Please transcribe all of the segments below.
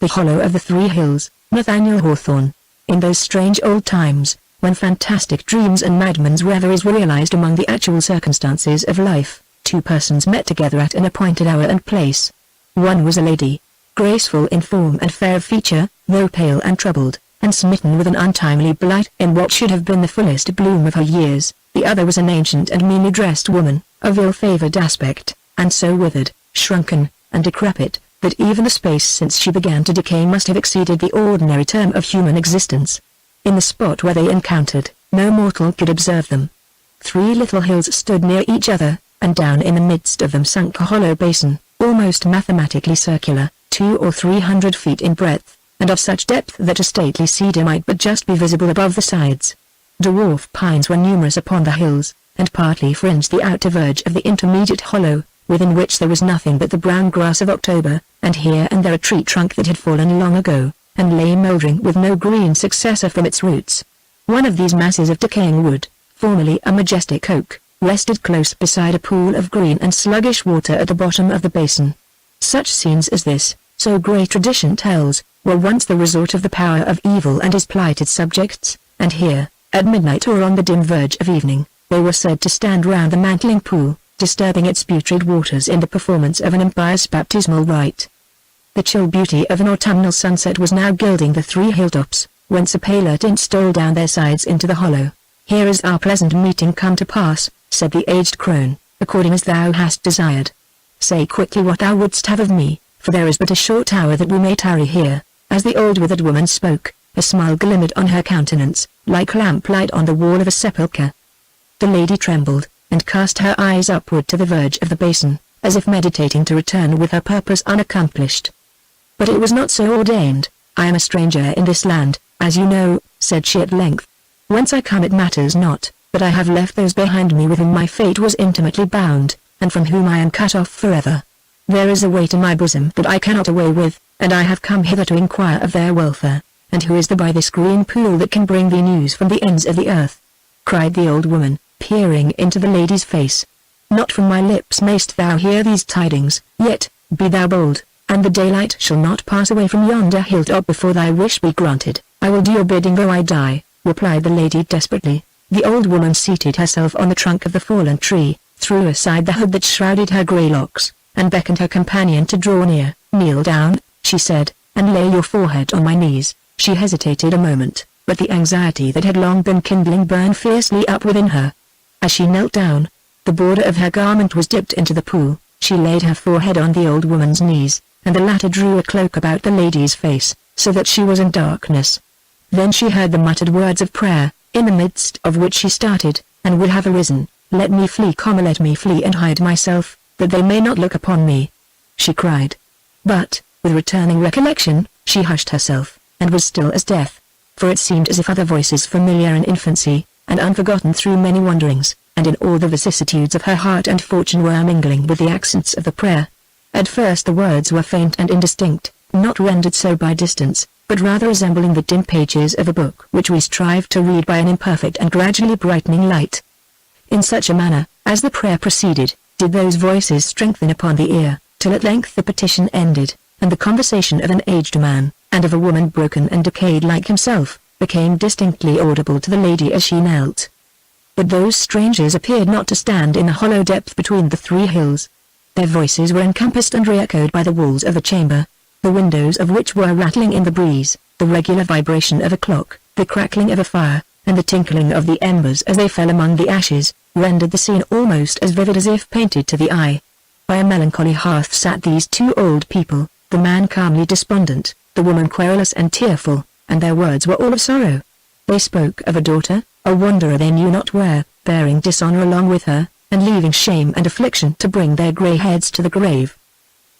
The Hollow of the Three Hills, Nathaniel Hawthorne. In those strange old times, when fantastic dreams and madmen's reveries were realized among the actual circumstances of life, two persons met together at an appointed hour and place. One was a lady, graceful in form and fair of feature, though pale and troubled, and smitten with an untimely blight in what should have been the fullest bloom of her years. The other was an ancient and meanly dressed woman, of ill-favored aspect, and so withered, shrunken, and decrepit, that even the space since she began to decay must have exceeded the ordinary term of human existence. In the spot where they encountered, no mortal could observe them. Three little hills stood near each other, and down in the midst of them sunk a hollow basin, almost mathematically circular, 200 or 300 feet in breadth, and of such depth that a stately cedar might but just be visible above the sides. Dwarf pines were numerous upon the hills, and partly fringed the outer verge of the intermediate hollow, within which there was nothing but the brown grass of October, and here and there a tree trunk that had fallen long ago, and lay mouldering with no green successor from its roots. One of these masses of decaying wood, formerly a majestic oak, rested close beside a pool of green and sluggish water at the bottom of the basin. Such scenes as this, so great tradition tells, were once the resort of the power of evil and his plighted subjects, and here, at midnight or on the dim verge of evening, they were said to stand round the mantling pool, disturbing its putrid waters in the performance of an impious baptismal rite. The chill beauty of an autumnal sunset was now gilding the three hilltops, whence a paler tint stole down their sides into the hollow. "Here is our pleasant meeting come to pass," said the aged crone, "according as thou hast desired. Say quickly what thou wouldst have of me, for there is but a short hour that we may tarry here." As the old withered woman spoke, a smile glimmered on her countenance, like lamplight on the wall of a sepulchre. The lady trembled, and cast her eyes upward to the verge of the basin, as if meditating to return with her purpose unaccomplished. "But it was not so ordained. I am a stranger in this land, as you know," said she at length. "Whence I come it matters not, but I have left those behind me with whom my fate was intimately bound, and from whom I am cut off forever. There is a weight in my bosom that I cannot away with, and I have come hither to inquire of their welfare. And who is there by this green pool that can bring thee news from the ends of the earth?" cried the old woman, peering into the lady's face. "Not from my lips mayst thou hear these tidings, yet, be thou bold, and the daylight shall not pass away from yonder hilltop before thy wish be granted." "I will do your bidding though I die," replied the lady desperately. The old woman seated herself on the trunk of the fallen tree, threw aside the hood that shrouded her grey locks, and beckoned her companion to draw near. "Kneel down," she said, "and lay your forehead on my knees." She hesitated a moment, but the anxiety that had long been kindling burned fiercely up within her. As she knelt down, the border of her garment was dipped into the pool. She laid her forehead on the old woman's knees, and the latter drew a cloak about the lady's face, so that she was in darkness. Then she heard the muttered words of prayer, in the midst of which she started, and would have arisen. Let me flee, and hide myself, that they may not look upon me," she cried. But, with returning recollection, she hushed herself, and was still as death. For it seemed as if other voices familiar in infancy, and unforgotten through many wanderings, and in all the vicissitudes of her heart and fortune were mingling with the accents of the prayer. At first the words were faint and indistinct, not rendered so by distance, but rather resembling the dim pages of a book which we strive to read by an imperfect and gradually brightening light. In such a manner, as the prayer proceeded, did those voices strengthen upon the ear, till at length the petition ended, and the conversation of an aged man, and of a woman broken and decayed like himself, became distinctly audible to the lady as she knelt. But those strangers appeared not to stand in the hollow depth between the three hills. Their voices were encompassed and re-echoed by the walls of a chamber, the windows of which were rattling in the breeze, the regular vibration of a clock, the crackling of a fire, and the tinkling of the embers as they fell among the ashes, rendered the scene almost as vivid as if painted to the eye. By a melancholy hearth sat these two old people, the man calmly despondent, the woman querulous and tearful, and their words were all of sorrow. They spoke of a daughter, a wanderer they knew not where, bearing dishonor along with her, and leaving shame and affliction to bring their grey heads to the grave.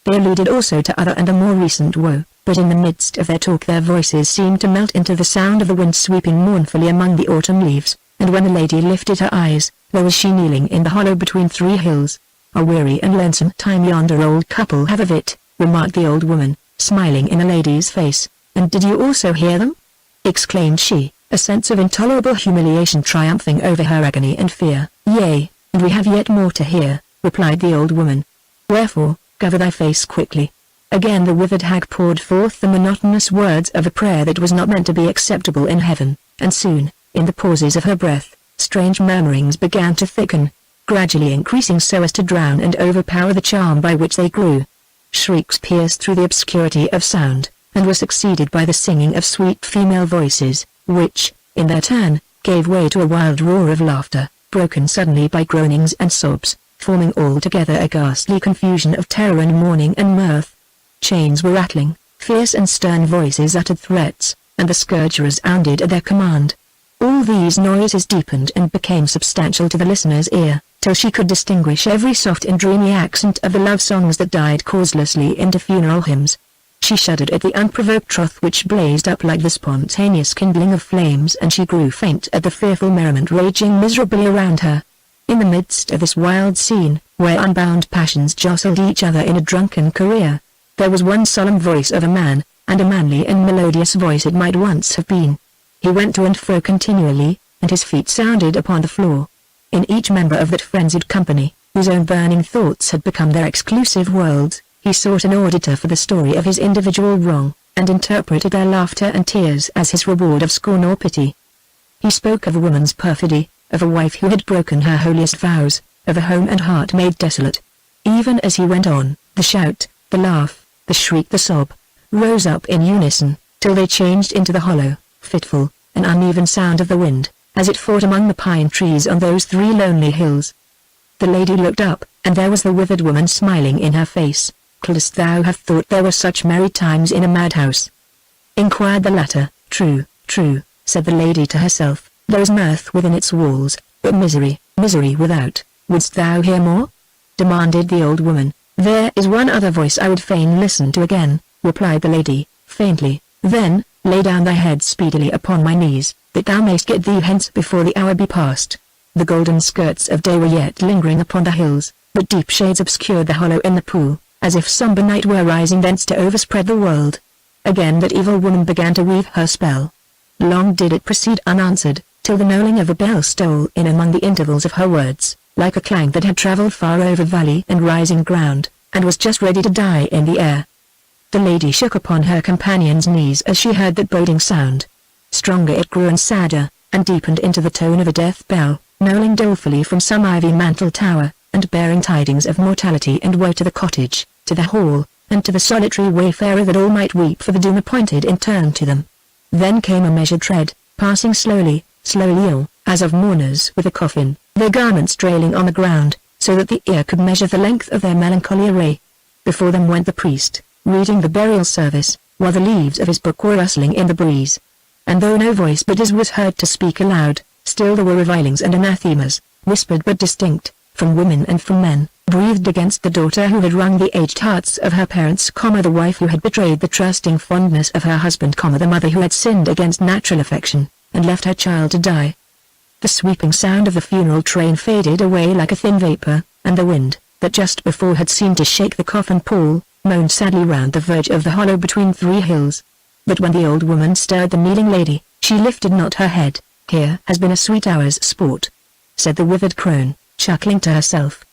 They alluded also to other and a more recent woe, but in the midst of their talk their voices seemed to melt into the sound of the wind sweeping mournfully among the autumn leaves, and when the lady lifted her eyes, there was she kneeling in the hollow between three hills. "A weary and lonesome time yonder old couple have of it," remarked the old woman, smiling in the lady's face. "And did you also hear them?" exclaimed she, a sense of intolerable humiliation triumphing over her agony and fear. "Yea, and we have yet more to hear," replied the old woman. "Wherefore, cover thy face quickly. Again the withered hag poured forth the monotonous words of a prayer that was not meant to be acceptable in heaven, and soon, in the pauses of her breath, strange murmurings began to thicken, gradually increasing so as to drown and overpower the charm by which they grew. Shrieks pierced through the obscurity of sound, and were succeeded by the singing of sweet female voices, which, in their turn, gave way to a wild roar of laughter, broken suddenly by groanings and sobs, forming altogether a ghastly confusion of terror and mourning and mirth. Chains were rattling, fierce and stern voices uttered threats, and the scourgerers sounded at their command. All these noises deepened and became substantial to the listener's ear, till she could distinguish every soft and dreamy accent of the love songs that died causelessly into funeral hymns. She shuddered at the unprovoked troth which blazed up like the spontaneous kindling of flames, and she grew faint at the fearful merriment raging miserably around her. In the midst of this wild scene, where unbound passions jostled each other in a drunken career, there was one solemn voice of a man, and a manly and melodious voice it might once have been. He went to and fro continually, and his feet sounded upon the floor. In each member of that frenzied company, whose own burning thoughts had become their exclusive worlds, he sought an auditor for the story of his individual wrong, and interpreted their laughter and tears as his reward of scorn or pity. He spoke of a woman's perfidy, of a wife who had broken her holiest vows, of a home and heart made desolate. Even as he went on, the shout, the laugh, the shriek, the sob, rose up in unison, till they changed into the hollow, fitful, and uneven sound of the wind, as it fought among the pine trees on those 3 lonely hills. The lady looked up, and there was the withered woman smiling in her face. "Couldst thou have thought there were such merry times in a madhouse?" inquired the latter. "True, true," said the lady to herself, "there is mirth within its walls, but misery, misery without. Wouldst thou hear more?" demanded the old woman. "There is one other voice I would fain listen to again," replied the lady, faintly. "Then, lay down thy head speedily upon my knees, that thou mayst get thee hence before the hour be past." The golden skirts of day were yet lingering upon the hills, but deep shades obscured the hollow in the pool, as if sombre night were rising thence to overspread the world. Again that evil woman began to weave her spell. Long did it proceed unanswered, till the knolling of a bell stole in among the intervals of her words, like a clang that had travelled far over valley and rising ground, and was just ready to die in the air. The lady shook upon her companion's knees as she heard that boding sound. Stronger it grew and sadder, and deepened into the tone of a death bell, knolling dolefully from some ivy-mantled tower, and bearing tidings of mortality and woe to the cottage, to the hall, and to the solitary wayfarer, that all might weep for the doom appointed in turn to them. Then came a measured tread, passing slowly, slowly, as of mourners with a coffin, their garments trailing on the ground, so that the ear could measure the length of their melancholy array. Before them went the priest, reading the burial service, while the leaves of his book were rustling in the breeze. And though no voice but his was heard to speak aloud, still there were revilings and anathemas, whispered but distinct, from women and from men, breathed against the daughter who had wrung the aged hearts of her parents, the wife who had betrayed the trusting fondness of her husband, the mother who had sinned against natural affection, and left her child to die. The sweeping sound of the funeral train faded away like a thin vapor, and the wind, that just before had seemed to shake the coffin pall, moaned sadly round the verge of the hollow between 3 hills. But when the old woman stirred the kneeling lady, she lifted not her head. "Here has been a sweet hour's sport," said the withered crone, chuckling to herself.